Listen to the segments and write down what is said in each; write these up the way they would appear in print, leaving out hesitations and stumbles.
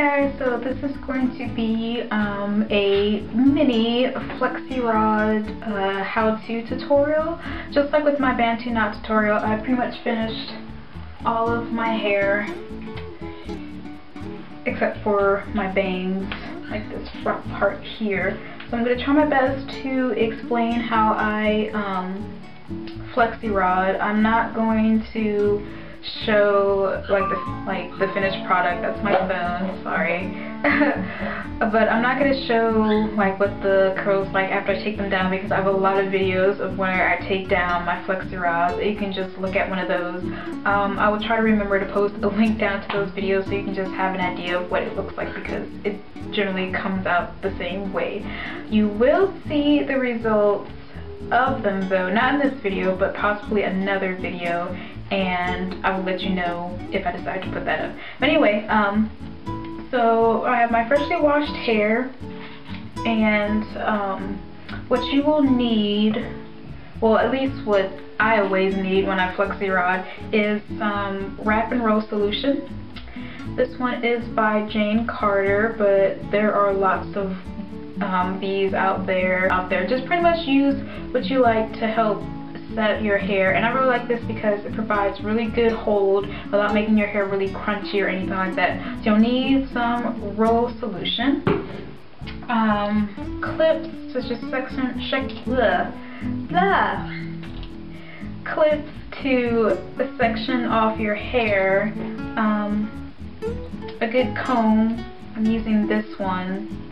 guys, so this is going to be a mini Flexirod how-to tutorial. Just like with my Bantu knot tutorial, I pretty much finished all of my hair except for my bangs, like this front part here. So I'm going to try my best to explain how I Flexirod. I'm not going to show like the finished product. That's my phone, sorry. But I'm not going to show like what the curls like after I take them down, because I have a lot of videos of where I take down my Flexirod. You can just look at one of those. I will try to remember to post a link down to those videos so you can just have an idea of what it looks like, because it generally comes out the same way. You will see the results of them though, not in this video, but possibly another video, and I will let you know if I decide to put that up. But anyway, so I have my freshly washed hair, and what you will need, well, at least what I always need when I Flexirod, is some wrap and roll solution. This one is by Jane Carter, but there are lots of these out there. Just pretty much use what you like to help set your hair, and I really like this because it provides really good hold without making your hair really crunchy or anything like that. So you'll need some roll solution, clips, such as clips to the section off your hair, a good comb. I'm using this one.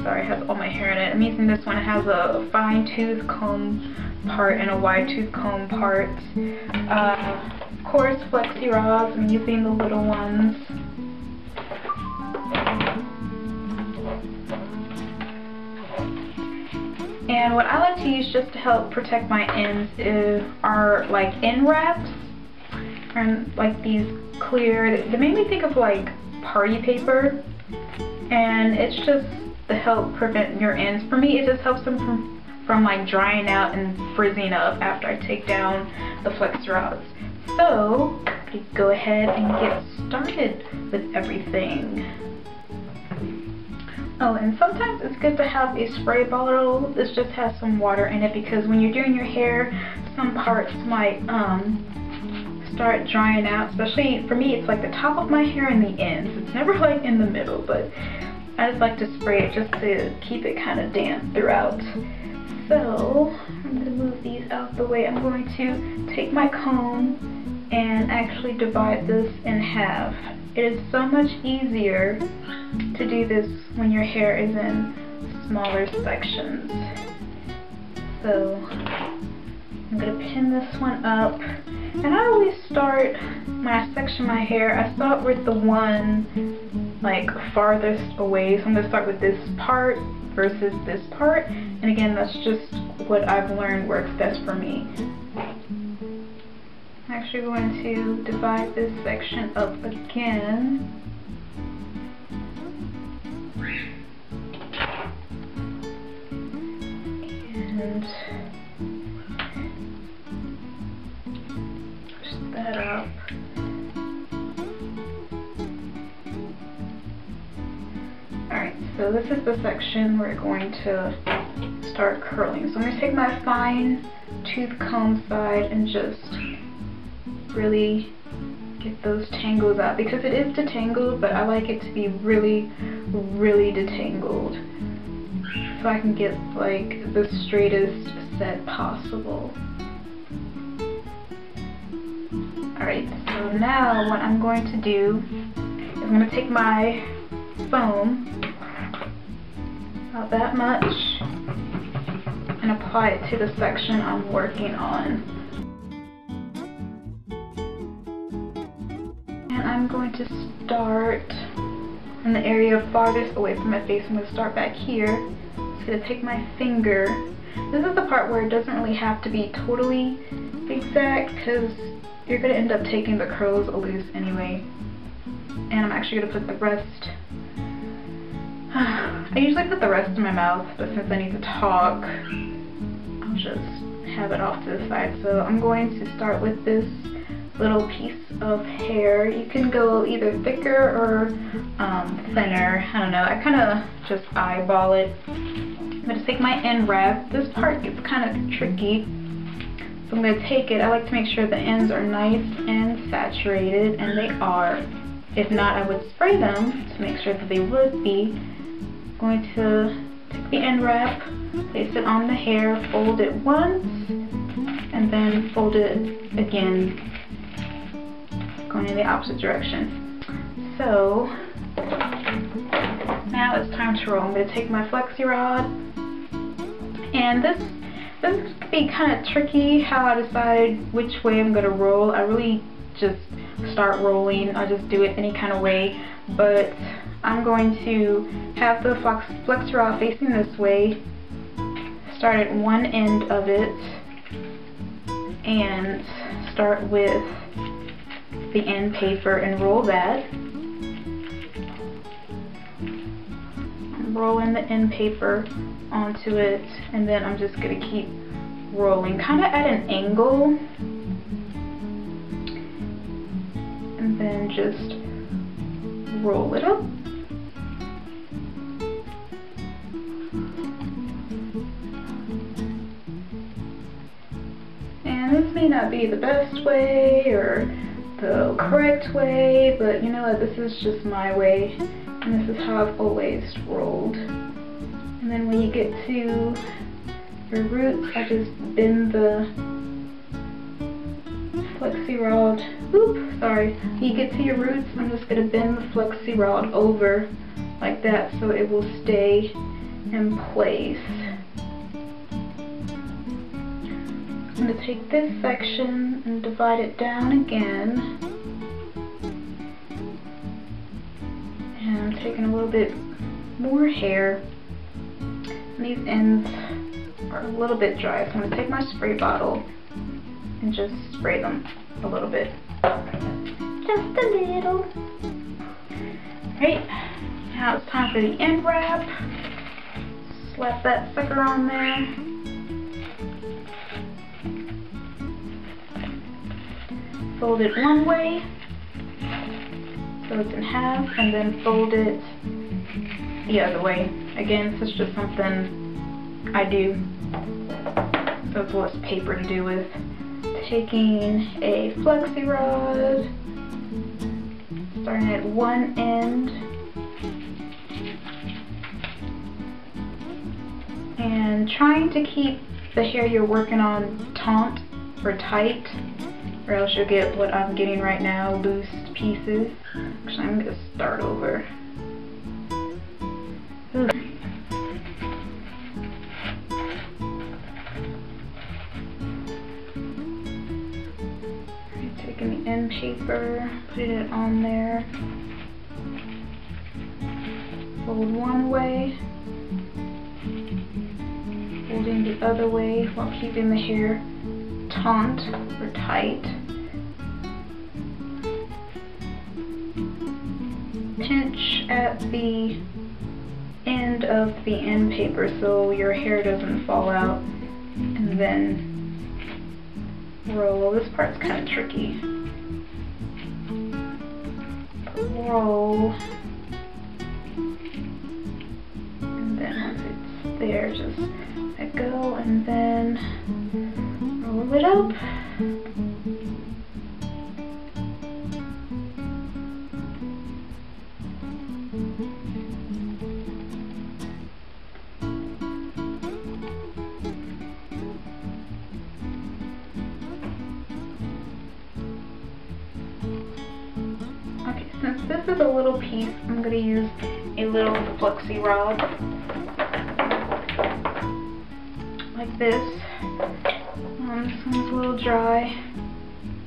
Sorry, it has all my hair in it. I'm using this one. It has a fine tooth comb part and a wide tooth comb part. Of course, Flexirods. I'm using the little ones. And what I like to use just to help protect my ends are like end wraps, and like these clear. They made me think of like party paper, and it's just to help prevent your ends. For me, it just helps them from like drying out and frizzing up after I take down the Flexirods. So let's go ahead and get started with everything. Oh, and sometimes it's good to have a spray bottle. This just has some water in it, because when you're doing your hair, some parts might start drying out. Especially for me, it's like the top of my hair and the ends. It's never like in the middle, but I just like to spray it just to keep it kind of damp throughout. So I'm going to move these out the way. I'm going to take my comb and actually divide this in half. It is so much easier to do this when your hair is in smaller sections. So I'm going to pin this one up. And I always start, when I section my hair, I start with the one like farthest away. So I'm going to start with this part versus this part. And again, that's just what I've learned works best for me. I'm actually going to divide this section up again. And push that up. Alright, so this is the section we're going to start curling. So I'm going to take my fine tooth comb side and just really get those tangles out, because it is detangled, but I like it to be really, really detangled, so I can get like the straightest set possible. Alright, so now what I'm going to do is I'm going to take my foam, about that much, and apply it to the section I'm working on. And I'm going to start in the area farthest away from my face. I'm going to start back here. I'm just going to take my finger. This is the part where it doesn't really have to be totally exact, because you're going to end up taking the curls loose anyway. And I'm actually going to put the rest, I usually put the rest in my mouth, but since I need to talk, I'll just have it off to the side. So I'm going to start with this little piece of hair. You can go either thicker or thinner. I don't know. I kind of just eyeball it. I'm going to take my end wrap. This part gets kind of tricky. So I'm going to take it. I like to make sure the ends are nice and saturated, and they are. If not, I would spray them to make sure that they would be. I'm going to take the end wrap, place it on the hair, fold it once, and then fold it again, going in the opposite direction. So now it's time to roll. I'm going to take my Flexirod, and this could be kind of tricky how I decide which way I'm going to roll. I really just start rolling. I just do it any kind of way, but I'm going to have the Flexirod facing this way, start at one end of it, and start with the end paper and roll that. I'm rolling the end paper onto it, and then I'm just going to keep rolling, kind of at an angle, and then just roll it up. And this may not be the best way or the correct way, but you know what, this is just my way, and this is how I've always rolled. And then when you get to your roots, I just bend the Flexirod. Oop, sorry. When you get to your roots, I'm just going to bend the Flexirod over like that so it will stay in place. I'm going to take this section and divide it down again. And I'm taking a little bit more hair. And these ends are a little bit dry, so I'm going to take my spray bottle and just spray them a little bit. Just a little. Right, now it's time for the end wrap. Slap that sucker on there. Fold it one way, so it's in half, and then fold it the other way. Again, this is just something I do, so it's less paper to do with. Taking a Flexirod, starting at one end, and trying to keep the hair you're working on taut or tight, or else you'll get what I'm getting right now, loose pieces. Actually, I'm going to start over. Taking the end paper, putting it on there. Fold one way, folding the other way while keeping the hair taut or tight. Pinch at the end of the end paper so your hair doesn't fall out, and then roll. This part's kind of tricky. Roll, and then once it's there, just let go, and then roll it up. Okay, since this is a little piece, I'm going to use a little Flexirod like this. This one's a little dry.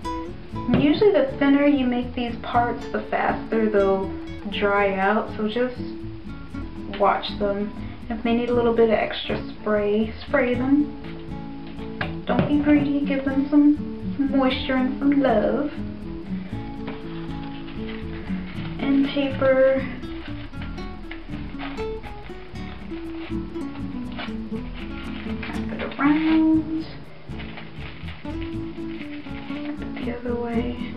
And usually the thinner you make these parts, the faster they'll dry out, so just watch them. If they need a little bit of extra spray, spray them. Don't be greedy, give them some moisture and some love. End paper. Wrap it around. Wrap it the other way.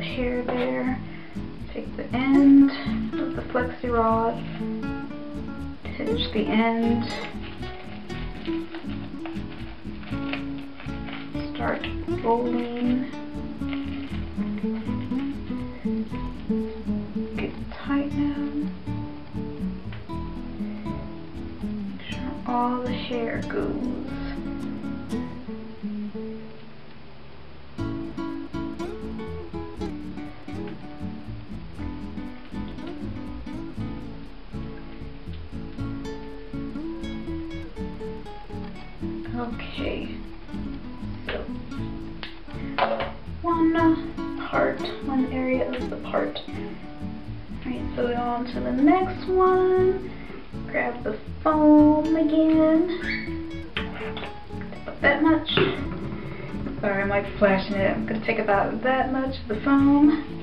that hair there. Take the end of the Flexirod, pinch the end, start rolling, get tight now, make sure all the hair goes. Okay, so one area of the part. Alright, so we go on to the next one. Grab the foam again. About that much. Sorry, I'm like flashing it. I'm gonna take about that much of the foam.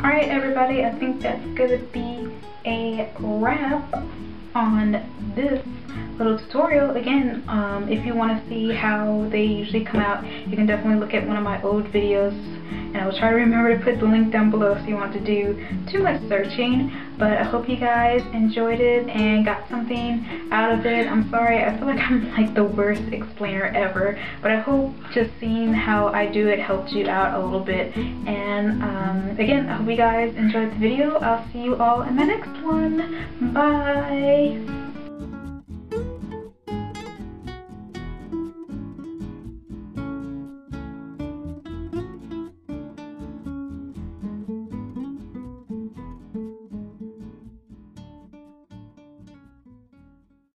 Alright everybody, I think that's gonna be a wrap on this little tutorial. Again, if you want to see how they usually come out, you can definitely look at one of my old videos, and I will try to remember to put the link down below so you want to do too much searching. But I hope you guys enjoyed it and got something out of it. I'm sorry, I feel like I'm like the worst explainer ever, but I hope just seeing how I do it helped you out a little bit. And again, I hope you guys enjoyed the video. I'll see you all in my next one. Bye!